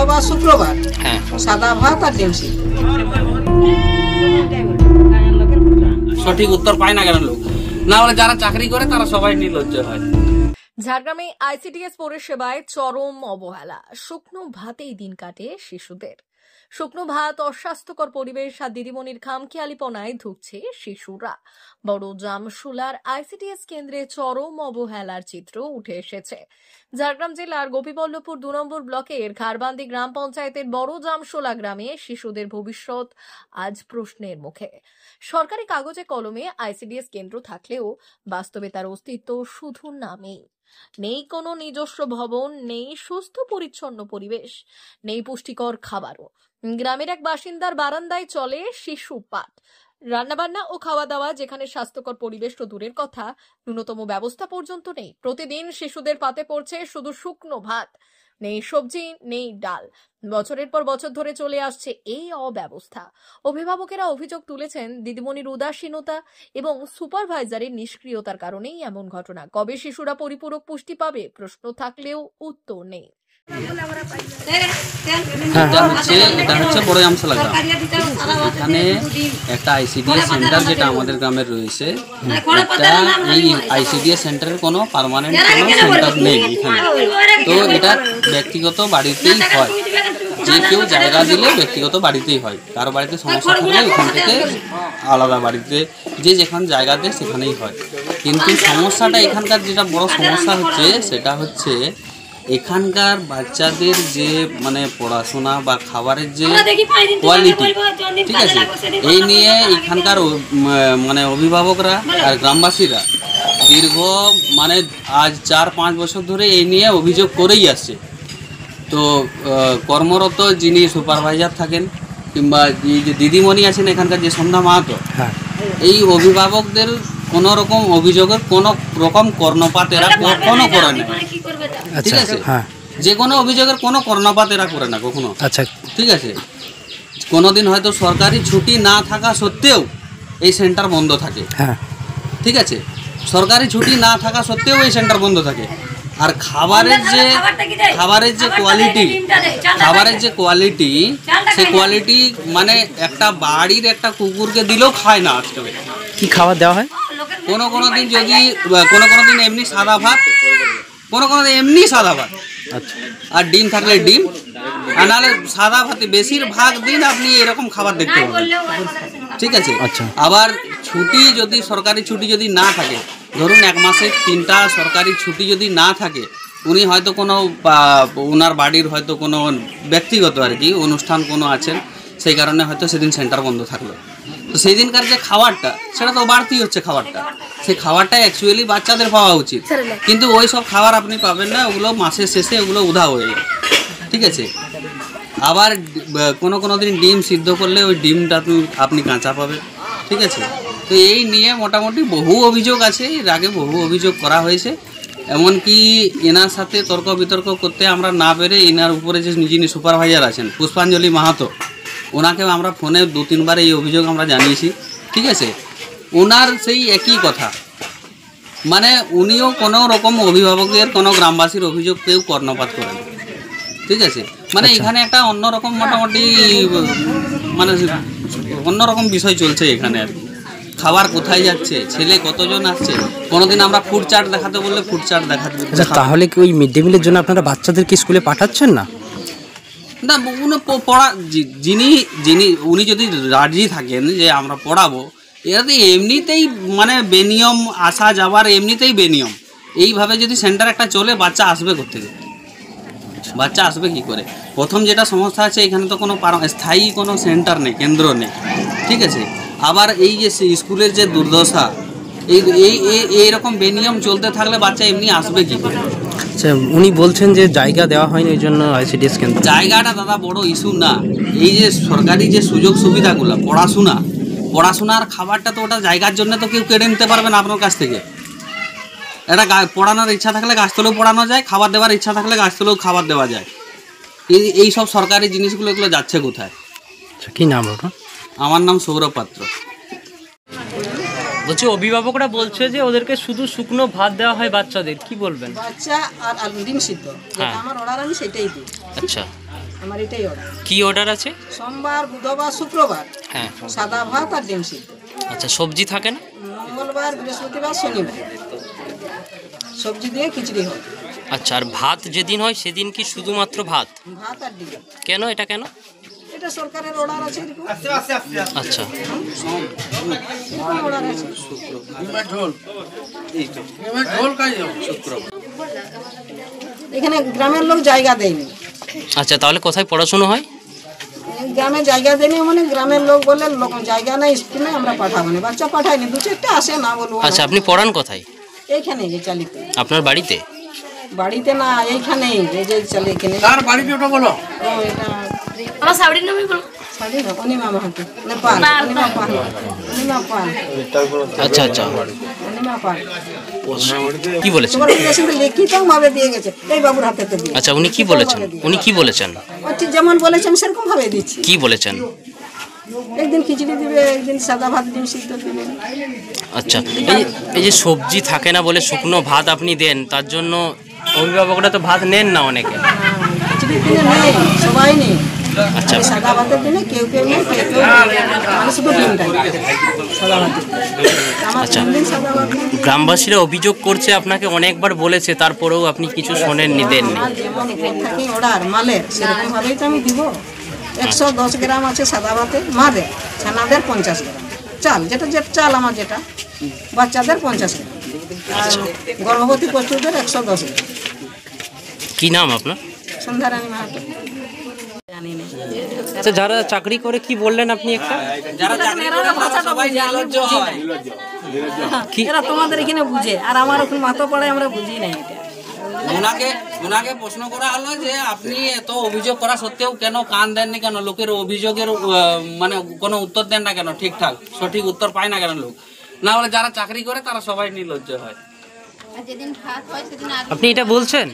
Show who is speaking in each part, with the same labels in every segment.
Speaker 1: মঙ্গলবার শুক্রবার সাদা ভাত আর ডিম সিদ্ধ।
Speaker 2: সঠিক উত্তর পায় না কেন লোক? না বলে যারা চাকরি করে তারা সবাই নির্লজ্জ হয়।
Speaker 3: ঝাড়গ্রামে আইসিডিএস পরিষেবায় চরম অবহেলা, শুকনো ভাতেই দিন কাটে শিশুদের। শুকনো ভাত, অস্বাস্থ্যকর পরিবেশ আর দিদিমণির খামখেয়ালিপনায় ধুঁকছে শিশুরা। বড় জামশুলার আইসিডিএস কেন্দ্রে চরম অবহেলার চিত্র উঠে এসেছে। ঝাড়গ্রাম জেলার গোপীবল্লভপুর 2 নম্বর ব্লকের খারবান্দি গ্রাম পঞ্চায়েতের বড় জামশুলা গ্রামে শিশুদের ভবিষ্যৎ আজ প্রশ্নের মুখে। সরকারি কাগজে কলমে আইসিডিএস কেন্দ্র থাকলেও বাস্তবে তার অস্তিত্ব শুধু নামেই। নেই কোনো নিজস্ব ভবন, নেই সুস্থ পরিচ্ছন্ন পরিবেশ, নেই পুষ্টিকর খাবারও। গ্রামের এক বাসিন্দার বারান্দায় চলে শিশু পাঠ, রান্নাবান্না ও খাওয়া দাওয়া, যেখানে স্বাস্থ্যকর পরিবেশ তো দূরের কথা, ন্যূনতম ব্যবস্থা পর্যন্ত নেই। প্রতিদিন শিশুদের পাতে পড়ছে শুধু শুকনো ভাত, নেই সবজি, নেই ডাল। বছরের পর বছর ধরে চলে আসছে এই অব্যবস্থা। অভিভাবকেরা অভিযোগ তুলেছেন দিদিমণির উদাসীনতা এবং সুপারভাইজারের নিষ্ক্রিয়তার কারণেই এমন ঘটনা। কবে শিশুরা পরিপূরক পুষ্টি পাবে প্রশ্ন থাকলেও উত্তর নেই।
Speaker 2: এটা হচ্ছে বড় জামশুলা গ্রাম। এখানে একটা আইসিডিএস সেন্টার যেটা আমাদের গ্রামের রয়েছে, এই আইসিডিএস সেন্টারের কোনো পার্মানেন্ট কোনো সেন্টার নেই এখানে। তো এটা ব্যক্তিগত বাড়িতেই হয়, যে কেউ জায়গা দিলে ব্যক্তিগত বাড়িতেই হয়। কারো বাড়িতে সমস্যা থাকলে এখান থেকে আলাদা বাড়িতে যে যেখানে জায়গা দেয় সেখানেই হয়। কিন্তু সমস্যাটা এখানকার যেটা বড় সমস্যা হচ্ছে সেটা হচ্ছে এখানকার বাচ্চাদের যে মানে পড়াশোনা বা খাবারের যে কোয়ালিটি, ঠিক আছে, এই নিয়ে এখানকার মানে অভিভাবকরা আর গ্রামবাসীরা দীর্ঘ মানে আজ 4-5 বছর ধরে এই নিয়ে অভিযোগ করেই আসছে। তো কর্মরত যিনি সুপারভাইজার থাকেন কিংবা এই যে দিদিমণি আছেন এখানকার যে সন্ধ্যা মাহাতো, এই অভিভাবকদের কোনো রকম অভিযোগের কোনো রকম কর্ণপাত এরা কখনো করে না, ঠিক আছে। যে কোনো অভিযোগের কোনো কর্ণপাত এরা করে না কখনো, আচ্ছা, ঠিক আছে। কোনোদিন হয়তো সরকারি ছুটি না থাকা সত্ত্বেও এই সেন্টার বন্ধ থাকে, ঠিক আছে। সরকারি ছুটি না থাকা সত্ত্বেও এই সেন্টার বন্ধ থাকে। আর খাবারের যে কোয়ালিটি সেই কোয়ালিটি মানে একটা বাড়ির একটা কুকুরকে দিলেও খায় না আজকে।
Speaker 4: কি খাবার দেওয়া হয়?
Speaker 2: কোনো দিন যদি কোনো দিন এমনি সাদা ভাত, কোনো দিন এমনি সাদা ভাত, আচ্ছা, আর ডিম থাকলে ডিম, আর নাহলে সাদা ভাতে বেশিরভাগ দিন আপনি এরকম খাবার দেখতে পাবেন, ঠিক আছে। আচ্ছা, আবার ছুটি যদি সরকারি ছুটি যদি না থাকে, ধরুন 1 মাসে 3টা সরকারি ছুটি যদি না থাকে, উনি হয়তো কোনো ওনার বাড়ির হয়তো কোনো ব্যক্তিগত আর কি অনুষ্ঠান কোনো আছেন, সেই কারণে হয়তো সেদিন সেন্টার বন্ধ থাকলো। তো সেই দিনকার যে খাবারটা সেটা তো বাড়তি হচ্ছে খাবারটা, সেই খাবারটা অ্যাকচুয়ালি বাচ্চাদের পাওয়া উচিত, কিন্তু ওই সব খাবার আপনি পাবেন না, ওগুলো মাসের শেষে ওগুলো উধাও হয়ে যায়, ঠিক আছে। আবার কোনো দিন ডিম সিদ্ধ করলে ওই ডিমটা আপনি কাঁচা পাবেন, ঠিক আছে। তো এই নিয়ে মোটামুটি বহু অভিযোগ আছে, এর আগে বহু অভিযোগ করা হয়েছে। এমনকি এনার সাথে তর্ক বিতর্ক করতে আমরা না পেরে এনার উপরে যে যিনি সুপারভাইজার আছেন পুষ্পাঞ্জলি মাহাতো, ওনাকেও আমরা ফোনে 2-3 বার এই অভিযোগ আমরা জানিয়েছি, ঠিক আছে। ওনার সেই একই কথা, মানে উনিও কোনো রকম অভিভাবকের কোনো গ্রামবাসীর অভিযোগ কেউ কর্ণপাত করেন, ঠিক আছে। মানে এখানে একটা অন্যরকম মোটামুটি মানে অন্যরকম বিষয় চলছে এখানে আর কি। খাবার কোথায় যাচ্ছে, ছেলে কতজন আসছে, কোনোদিন আমরা ফুড চার্ট দেখাতে বললে ফুড চার্ট দেখাতে।
Speaker 4: তাহলে কি ওই মিড ডে মিলের জন্য আপনারা বাচ্চাদেরকে স্কুলে পাঠাচ্ছেন না?
Speaker 2: না, উনি যদি রাজি থাকেন যে আমরা পড়াবো, এরা তো এমনিতেই মানে বেনিয়ম আসা যাওয়ার এমনিতেই বেনিয়ম। এইভাবে যদি সেন্টার একটা চলে, বাচ্চা আসবে কোত্থেকে? বাচ্চা আসবে কি করে? প্রথম যেটা সমস্যা আছে, এখানে তো কোনো স্থায়ী কোনো সেন্টার নেই, কেন্দ্র নেই, ঠিক আছে। আবার এই যে স্কুলের যে দুর্দশা, এইরকম বেনিয়ম চলতে থাকলে বাচ্চা এমনি আসবে কি করে?
Speaker 4: আচ্ছা, উনি বলছেন যে জায়গা দেওয়া হয়নি, ওই জন্য আইসিডিএস কেন্দ্র।
Speaker 2: জায়গাটা দাদা বড় ইস্যু না, এই যে সরকারি যে সুযোগ সুবিধাগুলো, পড়াশোনার খাবারটা তো ওটা জায়গার জন্য তো কেউ কেড়ে নিতে পারবে না আপনার কাছ থেকে। এটা পড়ানোর ইচ্ছা থাকলে গাছতলেও পড়ানো যায়, খাবার দেওয়ার ইচ্ছা থাকলে গাছতলেও খাবার দেওয়া যায়। এই সব সরকারি জিনিসগুলো এগুলো যাচ্ছে কোথায়?
Speaker 4: কি নাম আপনার?
Speaker 2: আমার নাম সৌরভ পাত্র।
Speaker 4: বলছি অভিভাবকরা বলছে যে ওদেরকে শুধু শুকনো ভাত দেওয়া হয় বাচ্চাদের, কি বলবেন?
Speaker 1: বাচ্চা আর আলু ডিম সিদ্ধ, যেটা আমার অর্ডার আমি সেটাই দিই।
Speaker 4: আচ্ছা,
Speaker 1: আমার এটাই অর্ডার।
Speaker 4: কি অর্ডার আছে?
Speaker 1: সোমবার, বুধবার, শুক্রবার
Speaker 4: হ্যাঁ।
Speaker 1: সাদা ভাত আর ডিম সিদ্ধ।
Speaker 4: আচ্ছা, সবজি থাকে না?
Speaker 1: মঙ্গলবার, বৃহস্পতিবার, শনিবার সবজি দিয়ে খিচুড়ি হয়।
Speaker 4: আচ্ছা, আর ভাত যেদিন হয় সেদিন কি শুধুমাত্র ভাত?
Speaker 1: ভাত আর ডিম।
Speaker 4: কেন, এটা কেন?
Speaker 1: এটা সরকারের অর্ডার আছে এরকম।
Speaker 4: আচ্ছা,
Speaker 1: এরকম অর্ডার আছে। এখানে গ্রামের লোক জায়গা দেয়নি।
Speaker 4: আচ্ছা, তাহলে কোথায় পড়াশোনা হয়?
Speaker 1: গ্রামে জায়গা দেয়নি, মানে গ্রামের লোক বলে জায়গা নাই স্কুলে, আমরা পাঠাবো না। বাচ্চা পাঠায়নি, দু চারটা আসে, না বলবো।
Speaker 4: আচ্ছা, আপনি পড়ান কোথায়?
Speaker 1: এইখানে যে চালিতে।
Speaker 4: আপনার বাড়িতে?
Speaker 1: বাড়িতে না, এইখানেই এই যে চালি এখানে।
Speaker 2: কার বাড়িতে ওটা বলো?
Speaker 1: ও এটা
Speaker 5: আমার সাউরির নামই বলো।
Speaker 1: সাদি না, অনিমা মাহাতো, নেপাল। অনিমা পাল, অনিমা পাল।
Speaker 4: আচ্ছা আচ্ছা,
Speaker 1: অনিমা পাল।
Speaker 4: কি বলেছেন?
Speaker 1: তোমার পেশেন্ট লিখিত ভাবে দিয়ে গেছে, এই বাবুর হাতে তো দিয়ে।
Speaker 4: আচ্ছা, উনি কি বলেছেন? উনি কি বলেছেন?
Speaker 1: ঠিক যেমন বলেছেন সেরকম ভাবে দিচ্ছি।
Speaker 4: কি বলেছেন?
Speaker 1: একদিন খিচুড়ি দিবে, একদিন সাদা ভাত ডিম সিদ্ধ দিবে।
Speaker 4: আচ্ছা, এই যে সবজি থাকে না বলে শুকনো ভাত আপনি দেন, তার জন্য অভিভাবকরা তো ভাত নেন না অনেকে।
Speaker 1: খিচুড়ির দিনে নেই, সবাই নেই।
Speaker 4: আচ্ছা,
Speaker 1: সাদা ভাতের দিনে কেউ কেউ নেই, কেউ কেউ মানে শুধু ডিমটা সাদা ভাতের। আমার
Speaker 4: আচ্ছা।
Speaker 1: 3 দিন সাদা ভাত।
Speaker 4: গ্রামবাসীরা অভিযোগ করছে আপনাকে অনেকবার বলেছে, তারপরেও আপনি কিছু শোনেননি, দেননি।
Speaker 1: আমার যেমন উপর থেকে অর্ডার মালের, সেরকম ভাবেই তো আমি দিব। 110 গ্রাম আছে সাদা ভাতে মাদের, ছানাদের 50 গ্রাম চাল, যেটা চাল আমার, যেটা বাচ্চাদের 50 গ্রাম, আর গর্ভবতী পশুদের 110 গ্রাম।
Speaker 4: কি নাম আপনার?
Speaker 1: সন্ধ্যারানী মাহাতো। জানি না।
Speaker 4: আচ্ছা, যারা চাকরি করে কি বললেন আপনি একটা?
Speaker 2: যারা চাকরি করে তারা সবাই নির্লজ্জ হয়।
Speaker 1: এরা তোমাদের এখানে বুঝে, আর আমার ওখানে মাথা পড়ায়, আমরা বুঝি না এটা।
Speaker 2: ওনাকে প্রশ্ন করা হলো যে আপনি এত অভিযোগ করা সত্ত্বেও কেন কান দেননি, কেন লোকের অভিযোগের মানে কোনো উত্তর দেন না কেন, ঠিকঠাক সঠিক উত্তর পায় না কেন লোক? না বলে যারা চাকরি করে তারা সবাই নির্লজ্জ হয়।
Speaker 4: আপনি এটা বলছেন?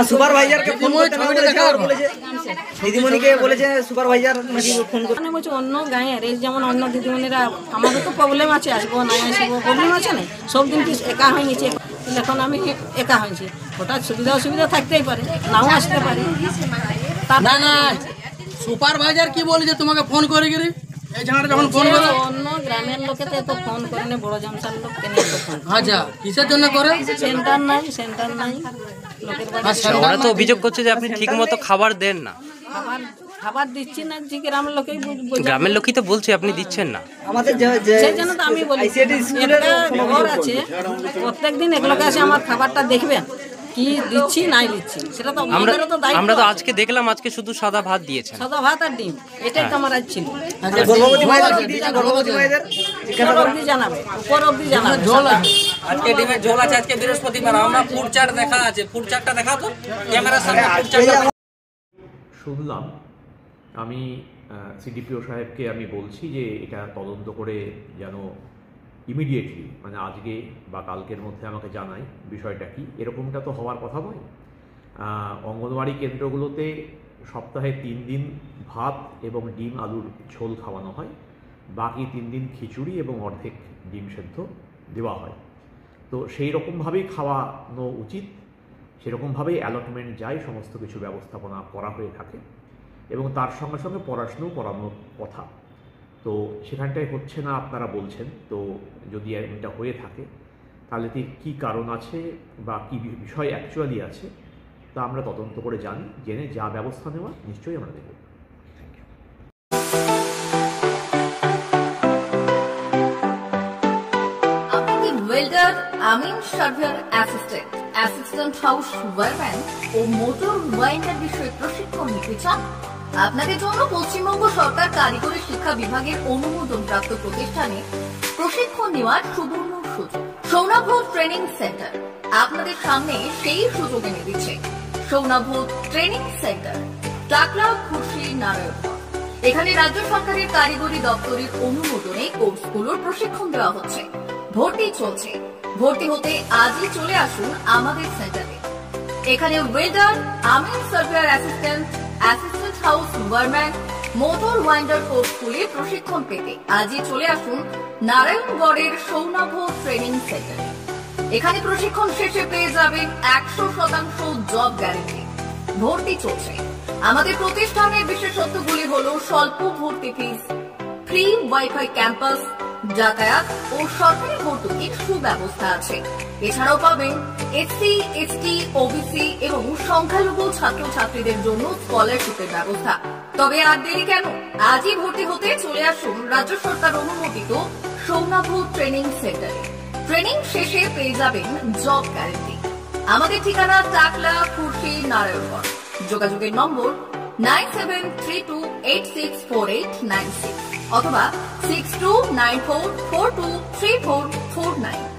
Speaker 6: সুপারভাইজারকে ফোন করতে দিদিমণিকে বলেছে, সুপারভাইজার নাকি ফোন করতে
Speaker 1: বলছে অন্য গাঁয়ের, এই যেমন অন্য দিদিমণিরা, আমাদের তো প্রবলেম আছে, আসবো না আসবো প্রবলেম আছে না, সব দিন কি একা হয়ে গেছে। এখন আমি একা হয়েছি, হঠাৎ সুবিধা অসুবিধা থাকতেই পারে, নাও আসতে পারে।
Speaker 6: না না, সুপারভাইজার কি বলেছে তোমাকে ফোন করে গেলে? এই ঝাড়া যখন ফোন করে
Speaker 1: অন্য গ্রামের লোকে তো এত ফোন করে না, বড় জামসার লোক কেন এত ফোন?
Speaker 6: আচ্ছা, কিসের জন্য করে?
Speaker 1: সেন্টার নাই, সেন্টার নাই লোকের বাড়ি।
Speaker 4: আচ্ছা, ওরা তো অভিযোগ করছে যে আপনি ঠিক মতো খাবার দেন না।
Speaker 1: খাবার দিচ্ছি না, যে গ্রামের লোকেই
Speaker 4: গ্রামের লোকই তো বলছে আপনি দিচ্ছেন না।
Speaker 6: আমাদের
Speaker 1: সেই জন্য তো আমি বলি, একটা ঘর আছে, প্রত্যেকদিন এগুলোকে আসে আমার খাবারটা দেখবেন কি দিচ্ছি নাই দিচ্ছি, সেটা তো আমাদেরও তো দায়িত্ব।
Speaker 4: আমরা তো আজকে দেখলাম, আজকে শুধু সাদা ভাত দিয়েছেন।
Speaker 1: সাদা ভাত আর ডিম, এটাই তো আমার আজ ছিল।
Speaker 6: গর্ভবতী মায়েদের কি দিয়েছে? গর্ভবতী মায়েদের
Speaker 1: উপর অব্দি জানাবে, উপর অব্দি জানাবে।
Speaker 2: আজকে ডিমের ঝোল আছে, আজকে বৃহস্পতিবার, আমরা ফুড চার্ট দেখা আছে, ফুড চার্টটা দেখাও তো ক্যামেরার সামনে। ফুড চার্ট
Speaker 7: শুনলাম, আমি সিডিপিও সাহেবকে আমি বলছি যে এটা তদন্ত করে যেন ইমিডিয়েটলি, মানে আজকে বা কালকের মধ্যে আমাকে জানায় বিষয়টা কি। এরকমটা তো হওয়ার কথা নয়। অঙ্গনওয়াড়ি কেন্দ্রগুলোতে সপ্তাহে 3 দিন ভাত এবং ডিম আলুর ঝোল খাওয়ানো হয়, বাকি 3 দিন খিচুড়ি এবং অর্ধেক ডিম সেদ্ধ দেওয়া হয়। তো সেই রকমভাবেই খাওয়ানো উচিত, সেরকমভাবেই অ্যালটমেন্ট যায়, সমস্ত কিছু ব্যবস্থাপনা করা হয়ে থাকে এবং তার সঙ্গে সঙ্গে পড়াশুনো করানোর কথা। তো সেখানটায় হচ্ছে না আপনারা বলছেন, তো যদি এটা হয়ে থাকে তাহলে কী কারণ আছে বা কী বিষয় অ্যাকচুয়ালি আছে তা আমরা তদন্ত করে জেনে যা ব্যবস্থা নেওয়া নিশ্চয়ই আমরা দেব।
Speaker 5: ওয়েল্ডার, আমিন surveyor assistant, assistant house wireman ও মোটর ওয়াইন্ডার বিষয়ে প্রশিক্ষণ নিতে চান? আপনাদের জন্য পশ্চিমবঙ্গ সরকার কারিগরি শিক্ষা বিভাগের অনুমোদনপ্রাপ্ত প্রতিষ্ঠানে প্রশিক্ষণ নেওয়ার সুবর্ণ সুযোগ। সৌনাভূত ট্রেনিং সেন্টার আপনাদের সামনে সেই সুযোগ এনে দিচ্ছে। সৌনাভূত ট্রেনিং সেন্টার, টাকলা, খুশি, নারায়ণগঞ্জ। এখানে রাজ্য সরকারের কারিগরি দপ্তরের অনুমোদনে কোর্সগুলোর প্রশিক্ষণ দেওয়া হচ্ছে। ভর্তি চলছে। ভর্তি হতে আজই চলে আসুন আমাদের সেন্টারে। এখানে ওয়েল্ডার, আমিন surveyor assistant, assistant house wireman, motor winder কোর্সগুলি প্রশিক্ষণ পেতে আজই চলে আসুন নারায়ণগড়ের সৌনাভ ট্রেনিং সেন্টারে। এখানে প্রশিক্ষণ শেষে পেয়ে যাবেন 100% জব গ্যারান্টি। ভর্তি চলছে। আমাদের প্রতিষ্ঠানের বিশেষত্বগুলি হলো স্বল্প ভর্তি ফিস, ফ্রি ওয়াইফাই ক্যাম্পাস, যাতায়াত ও সরকারি ভর্তুকির সুব্যবস্থা আছে। এছাড়াও পাবেন এসসি, এসটি, ওবিসি এবং সংখ্যালঘু ছাত্রছাত্রীদের জন্য স্কলারশিপের ব্যবস্থা। তবে আর দেরি কেন, আজই ভর্তি হতে চলে আসুন রাজ্য সরকার অনুমোদিত সৌনাভ ট্রেনিং সেন্টারে। ট্রেনিং শেষে পেয়ে যাবেন জব গ্যারান্টি। আমাদের ঠিকানা টাকলা, খুরশি, নারায়ণগড়। যোগাযোগের নম্বর 9732864896 অথবা 6294423449।